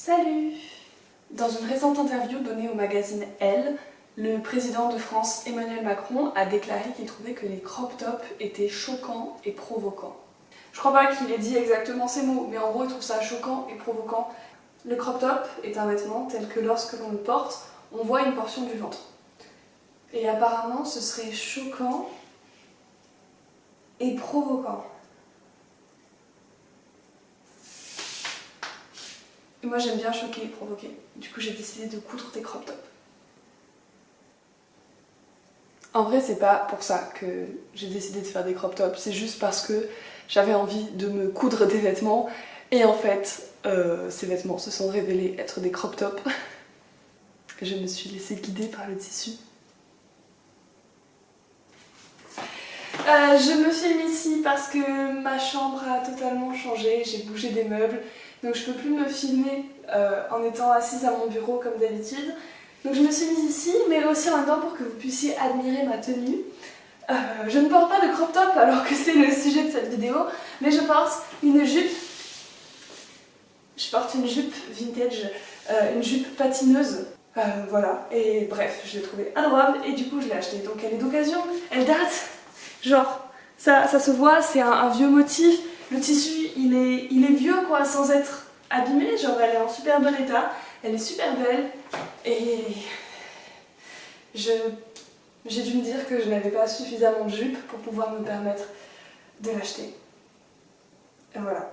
Salut! Dans une récente interview donnée au magazine Elle, le président de France Emmanuel Macron a déclaré qu'il trouvait que les crop tops étaient choquants et provoquants. Je crois pas qu'il ait dit exactement ces mots, mais en gros il trouve ça choquant et provoquant. Le crop top est un vêtement tel que lorsque l'on le porte, on voit une portion du ventre. Et apparemment ce serait choquant et provoquant. Et moi j'aime bien choquer et provoquer. Du coup j'ai décidé de coudre des crop tops. En vrai c'est pas pour ça que j'ai décidé de faire des crop tops, c'est juste parce que j'avais envie de me coudre des vêtements et en fait ces vêtements se sont révélés être des crop tops. Je me suis laissée guider par le tissu. Je me filme ici parce que ma chambre a totalement changé, j'ai bougé des meubles, donc je peux plus me filmer en étant assise à mon bureau comme d'habitude. Donc je me suis mise ici, mais aussi en même temps pour que vous puissiez admirer ma tenue. Je ne porte pas de crop top alors que c'est le sujet de cette vidéo, mais je porte une jupe. Je porte une jupe vintage, une jupe patineuse. Voilà, et bref, je l'ai trouvée adorable et du coup je l'ai achetée. Donc elle est d'occasion, elle date. Genre, ça se voit, c'est un vieux motif. Le tissu, il est vieux quoi, sans être abîmé. Genre, elle est en super bon état. Elle est super belle. Et j'ai dû me dire que je n'avais pas suffisamment de jupe pour pouvoir me permettre de l'acheter. Et voilà.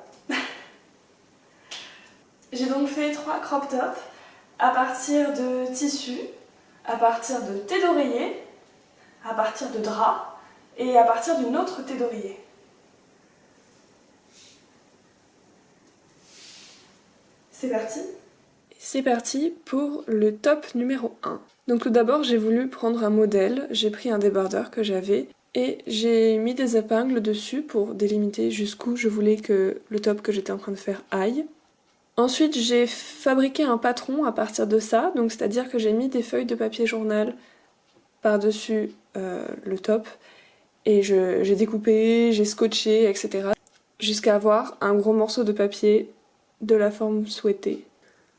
J'ai donc fait 3 crop tops à partir de tissu, à partir de thé d'oreiller, à partir de drap et à partir d'une autre thé d'oreiller. C'est parti. C'est parti pour le top numéro 1. Donc tout d'abord j'ai voulu prendre un modèle, j'ai pris un débardeur que j'avais et j'ai mis des épingles dessus pour délimiter jusqu'où je voulais que le top que j'étais en train de faire aille. Ensuite j'ai fabriqué un patron à partir de ça, donc c'est-à-dire que j'ai mis des feuilles de papier journal par-dessus le top et j'ai découpé, j'ai scotché, etc. jusqu'à avoir un gros morceau de papier de la forme souhaitée.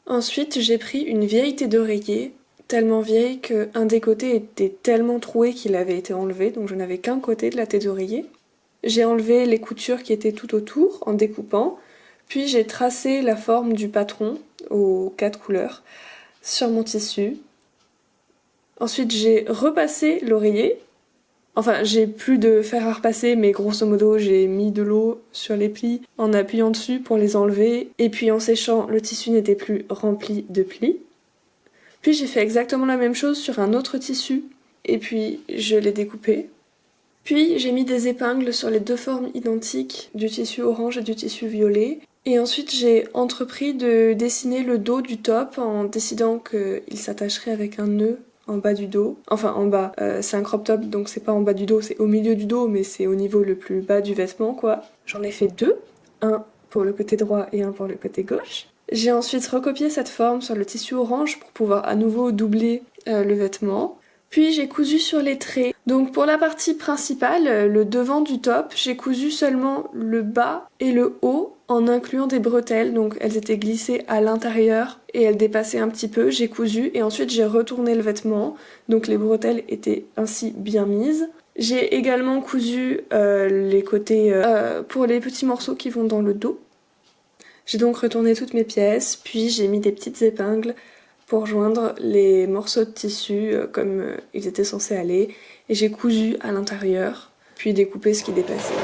Ensuite, j'ai pris une vieille thé d'oreiller, tellement vieille qu'un des côtés était tellement troué qu'il avait été enlevé, donc je n'avais qu'un côté de la thé d'oreiller. J'ai enlevé les coutures qui étaient tout autour en découpant, puis j'ai tracé la forme du patron aux 4 couleurs sur mon tissu. Ensuite, j'ai repassé l'oreiller. Enfin, j'ai plus de fer à repasser, mais grosso modo, j'ai mis de l'eau sur les plis en appuyant dessus pour les enlever. Et puis en séchant, le tissu n'était plus rempli de plis. Puis j'ai fait exactement la même chose sur un autre tissu. Et puis je l'ai découpé. Puis j'ai mis des épingles sur les 2 formes identiques du tissu orange et du tissu violet. Et ensuite j'ai entrepris de dessiner le dos du top en décidant qu'il s'attacherait avec un nœud en bas du dos, enfin en bas, c'est un crop top donc c'est pas en bas du dos, c'est au milieu du dos mais c'est au niveau le plus bas du vêtement quoi. J'en ai fait 2, un pour le côté droit et un pour le côté gauche. J'ai ensuite recopié cette forme sur le tissu orange pour pouvoir à nouveau doubler le vêtement. Puis j'ai cousu sur les traits. Donc pour la partie principale, le devant du top, j'ai cousu seulement le bas et le haut en incluant des bretelles. Donc elles étaient glissées à l'intérieur et elles dépassaient un petit peu. J'ai cousu et ensuite j'ai retourné le vêtement. Donc les bretelles étaient ainsi bien mises. J'ai également cousu les côtés pour les petits morceaux qui vont dans le dos. J'ai donc retourné toutes mes pièces, puis j'ai mis des petites épingles pour joindre les morceaux de tissu comme ils étaient censés aller, et j'ai cousu à l'intérieur, puis découpé ce qui dépassait.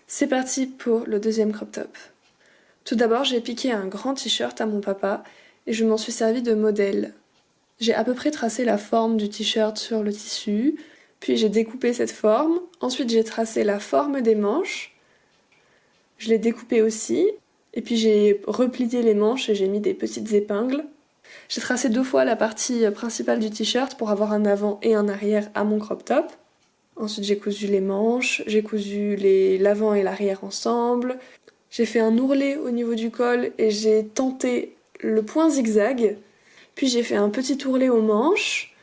C'est parti pour le deuxième crop top. Tout d'abord, j'ai piqué un grand t-shirt à mon papa, et je m'en suis servi de modèle. J'ai à peu près tracé la forme du t-shirt sur le tissu, puis j'ai découpé cette forme, ensuite j'ai tracé la forme des manches, je l'ai découpé aussi, et puis j'ai replié les manches et j'ai mis des petites épingles. J'ai tracé 2 fois la partie principale du t-shirt pour avoir un avant et un arrière à mon crop top. Ensuite j'ai cousu les manches, j'ai cousu l'avant et l'arrière ensemble. J'ai fait un ourlet au niveau du col et j'ai tenté le point zigzag. Puis j'ai fait un petit ourlet aux manches.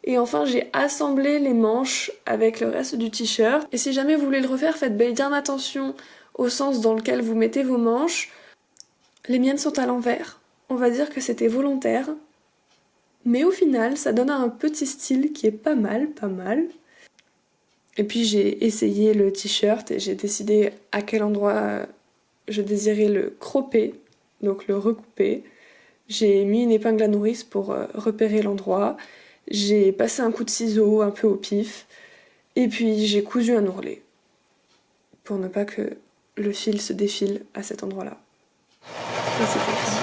Et enfin j'ai assemblé les manches avec le reste du t-shirt. Et si jamais vous voulez le refaire, faites bien attention au sens dans lequel vous mettez vos manches. Les miennes sont à l'envers. On va dire que c'était volontaire. Mais au final, ça donne un petit style qui est pas mal. Et puis j'ai essayé le t-shirt et j'ai décidé à quel endroit je désirais le cropper, donc le recouper. J'ai mis une épingle à nourrice pour repérer l'endroit. J'ai passé un coup de ciseau un peu au pif. Et puis j'ai cousu un ourlet. Pour ne pas que le fil se défile à cet endroit-là. Et c'était fini.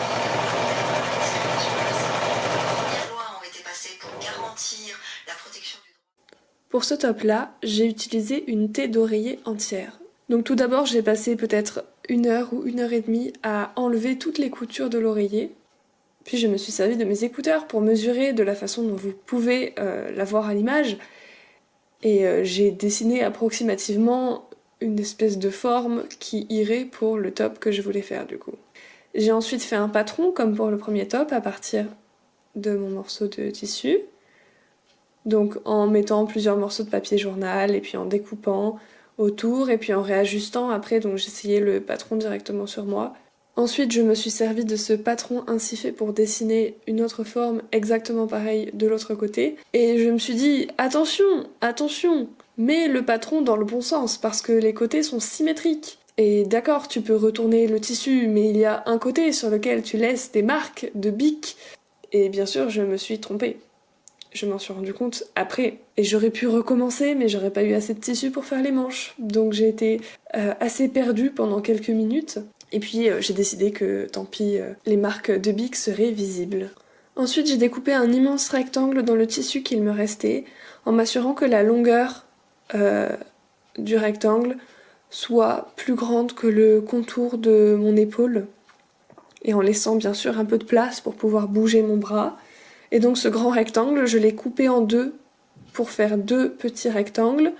Pour ce top-là, j'ai utilisé une thé d'oreiller entière. Donc tout d'abord, j'ai passé peut-être 1 heure ou 1 heure et demie à enlever toutes les coutures de l'oreiller. Puis je me suis servi de mes écouteurs pour mesurer de la façon dont vous pouvez la voir à l'image. Et j'ai dessiné approximativement une espèce de forme qui irait pour le top que je voulais faire du coup. J'ai ensuite fait un patron comme pour le premier top à partir de mon morceau de tissu. Donc en mettant plusieurs morceaux de papier journal et puis en découpant autour et puis en réajustant après, donc j'essayais le patron directement sur moi. Ensuite je me suis servi de ce patron ainsi fait pour dessiner une autre forme exactement pareille de l'autre côté. Et je me suis dit attention, mets le patron dans le bon sens parce que les côtés sont symétriques. Et d'accord, tu peux retourner le tissu, mais il y a un côté sur lequel tu laisses des marques de bic. Et bien sûr je me suis trompée. Je m'en suis rendu compte après. Et j'aurais pu recommencer, mais j'aurais pas eu assez de tissu pour faire les manches. Donc j'ai été assez perdue pendant quelques minutes. Et puis j'ai décidé que, tant pis, les marques de bic seraient visibles. Ensuite j'ai découpé un immense rectangle dans le tissu qu'il me restait, en m'assurant que la longueur du rectangle soit plus grande que le contour de mon épaule. Et en laissant bien sûr un peu de place pour pouvoir bouger mon bras. Et donc ce grand rectangle, je l'ai coupé en deux pour faire 2 petits rectangles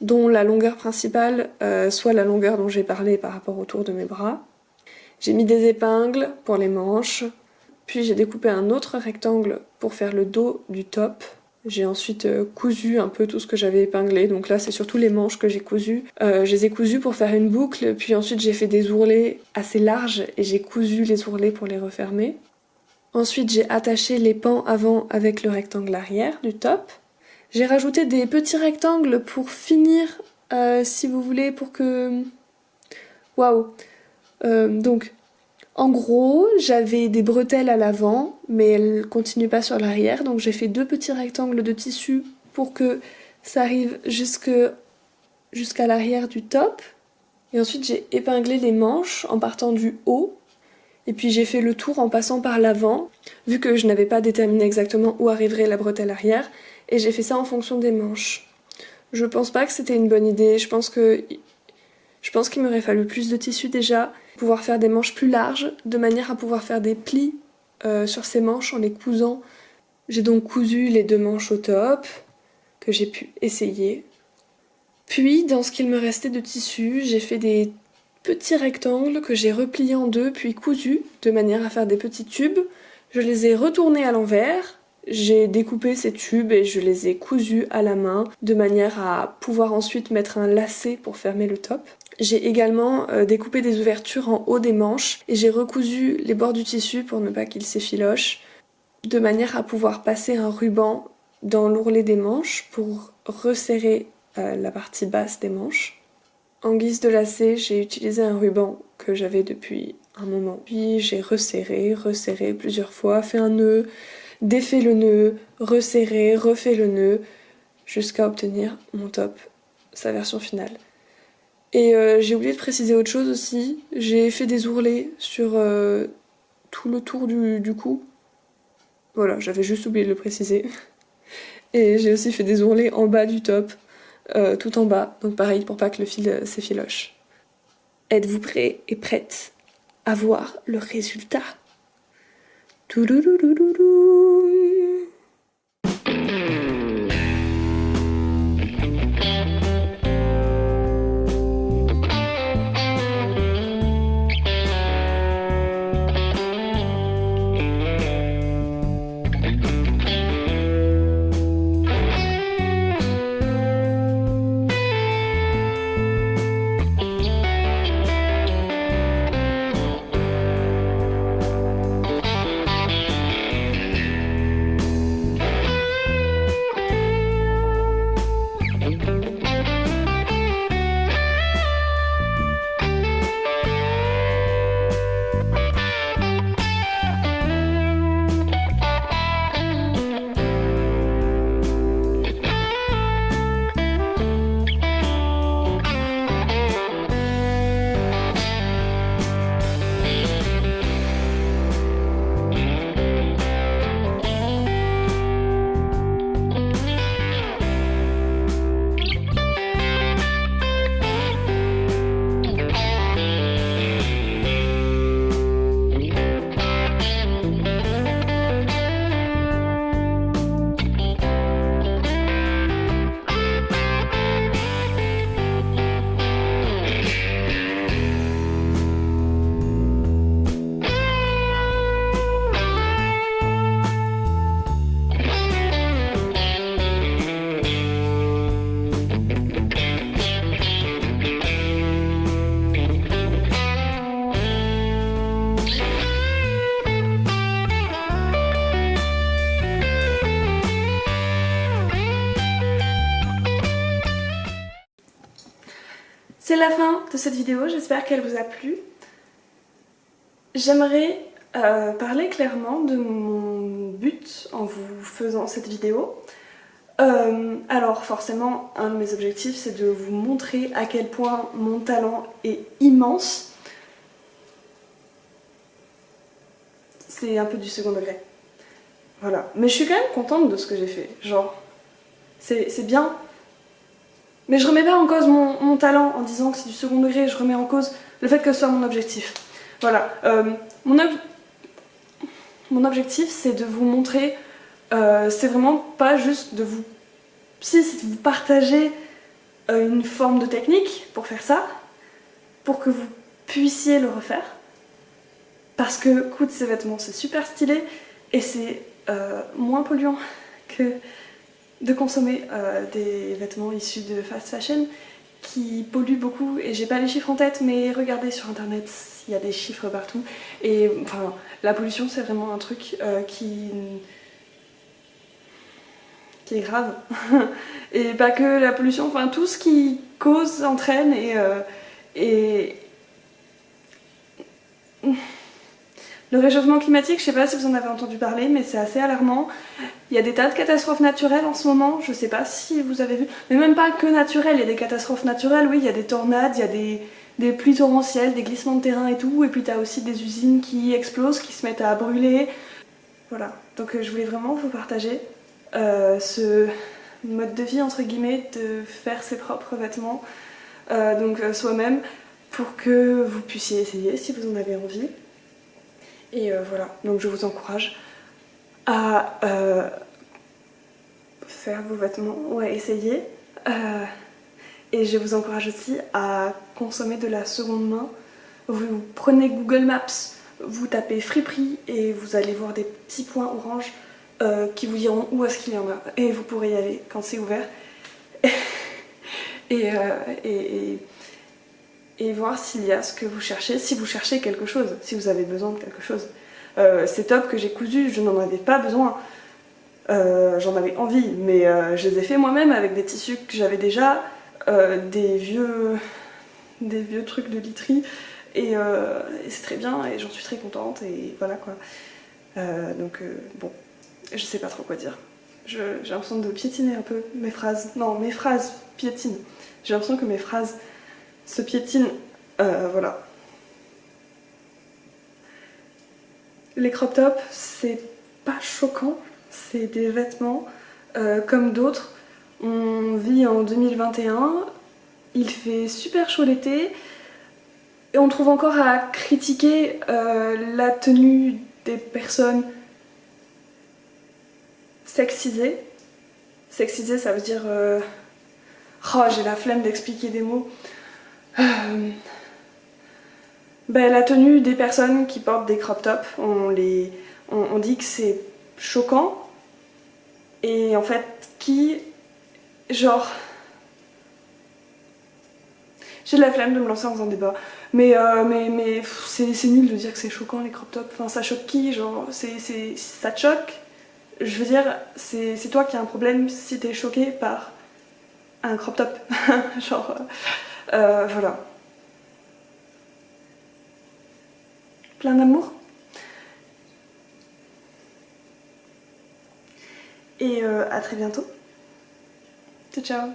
dont la longueur principale soit la longueur dont j'ai parlé par rapport au tour de mes bras. J'ai mis des épingles pour les manches, puis j'ai découpé un autre rectangle pour faire le dos du top. J'ai ensuite cousu un peu tout ce que j'avais épinglé, donc là c'est surtout les manches que j'ai cousues. Je les ai cousues pour faire une boucle, puis ensuite j'ai fait des ourlets assez larges et j'ai cousu les ourlets pour les refermer. Ensuite, j'ai attaché les pans avant avec le rectangle arrière du top. J'ai rajouté des petits rectangles pour finir, si vous voulez, pour que... Waouh. Donc, en gros, j'avais des bretelles à l'avant, mais elles ne continuent pas sur l'arrière. Donc j'ai fait 2 petits rectangles de tissu pour que ça arrive jusqu'à l'arrière du top. Et ensuite, j'ai épinglé les manches en partant du haut. Et puis j'ai fait le tour en passant par l'avant, vu que je n'avais pas déterminé exactement où arriverait la bretelle arrière, et j'ai fait ça en fonction des manches. Je pense pas que c'était une bonne idée, je pense qu'il m'aurait fallu plus de tissu déjà, pouvoir faire des manches plus larges, de manière à pouvoir faire des plis sur ces manches en les cousant. J'ai donc cousu les 2 manches au top, que j'ai pu essayer. Puis, dans ce qu'il me restait de tissu, j'ai fait des petits rectangles que j'ai repliés en 2 puis cousus de manière à faire des petits tubes. Je les ai retournés à l'envers, j'ai découpé ces tubes et je les ai cousus à la main de manière à pouvoir ensuite mettre un lacet pour fermer le top. J'ai également découpé des ouvertures en haut des manches et j'ai recousu les bords du tissu pour ne pas qu'ils s'effilochent de manière à pouvoir passer un ruban dans l'ourlet des manches pour resserrer la partie basse des manches. En guise de lacet, j'ai utilisé un ruban que j'avais depuis un moment. Puis j'ai resserré plusieurs fois, fait un nœud, défait le nœud, resserré, refait le nœud, jusqu'à obtenir mon top, sa version finale. Et j'ai oublié de préciser autre chose aussi, j'ai fait des ourlets sur tout le tour du cou. Voilà, j'avais juste oublié de le préciser. Et j'ai aussi fait des ourlets en bas du top. Tout en bas, donc pareil pour pas que le fil s'effiloche. Êtes-vous prêts et prêtes à voir le résultat? Touloulouloulou. C'est la fin de cette vidéo, j'espère qu'elle vous a plu. J'aimerais parler clairement de mon but en vous faisant cette vidéo. Alors forcément, un de mes objectifs, c'est de vous montrer à quel point mon talent est immense. C'est un peu du second degré. Voilà. Mais je suis quand même contente de ce que j'ai fait. Genre, c'est bien. Mais je remets pas en cause mon talent en disant que c'est du second degré, je remets en cause le fait que ce soit mon objectif. Voilà. Mon objectif, c'est de vous montrer, c'est vraiment pas juste de vous... Si, c'est de vous partager une forme de technique pour faire ça, pour que vous puissiez le refaire. Parce que coudre ces vêtements, c'est super stylé et c'est moins polluant que de consommer des vêtements issus de fast fashion qui polluent beaucoup. Et j'ai pas les chiffres en tête, mais regardez sur internet, il y a des chiffres partout. Et enfin, la pollution, c'est vraiment un truc qui est grave. Et pas que la pollution, enfin tout ce qui cause, entraîne et... Le réchauffement climatique, je sais pas si vous en avez entendu parler, mais c'est assez alarmant. Il y a des tas de catastrophes naturelles en ce moment, je sais pas si vous avez vu, mais même pas que naturelles, il y a des catastrophes naturelles, oui, il y a des tornades, il y a des pluies torrentielles, des glissements de terrain et tout, et puis t'as aussi des usines qui explosent, qui se mettent à brûler. Voilà, donc je voulais vraiment vous partager ce mode de vie, entre guillemets, de faire ses propres vêtements, donc soi-même, pour que vous puissiez essayer si vous en avez envie. Et voilà, donc je vous encourage à faire vos vêtements, ouais, essayer. Et je vous encourage aussi à consommer de la seconde main. Vous prenez Google Maps, vous tapez friperie et vous allez voir des petits points orange qui vous diront où est-ce qu'il y en a. Et vous pourrez y aller quand c'est ouvert. Et voir s'il y a ce que vous cherchez, si vous cherchez quelque chose, si vous avez besoin de quelque chose. Ces tops que j'ai cousus, je n'en avais pas besoin, j'en avais envie, mais je les ai fait moi-même avec des tissus que j'avais déjà, des vieux trucs de literie, et c'est très bien, et j'en suis très contente, et voilà quoi. Donc bon, je sais pas trop quoi dire. J'ai l'impression de piétiner un peu mes phrases. Non, mes phrases piétinent. J'ai l'impression que mes phrases se piétine, voilà. Les crop tops, c'est pas choquant, c'est des vêtements comme d'autres. On vit en 2021, il fait super chaud l'été, et on trouve encore à critiquer la tenue des personnes sexisées. Sexisées, ça veut dire... Oh, j'ai la flemme d'expliquer des mots. Ben, la tenue des personnes qui portent des crop tops, on dit que c'est choquant. Et en fait, genre... J'ai de la flemme de me lancer dans un débat. Mais c'est nul de dire que c'est choquant les crop tops. Enfin, ça choque qui? Genre, ça te choque? Je veux dire, c'est toi qui as un problème si t'es choqué par un crop top. Genre, voilà. Plein d'amour. Et à très bientôt. Ciao ciao.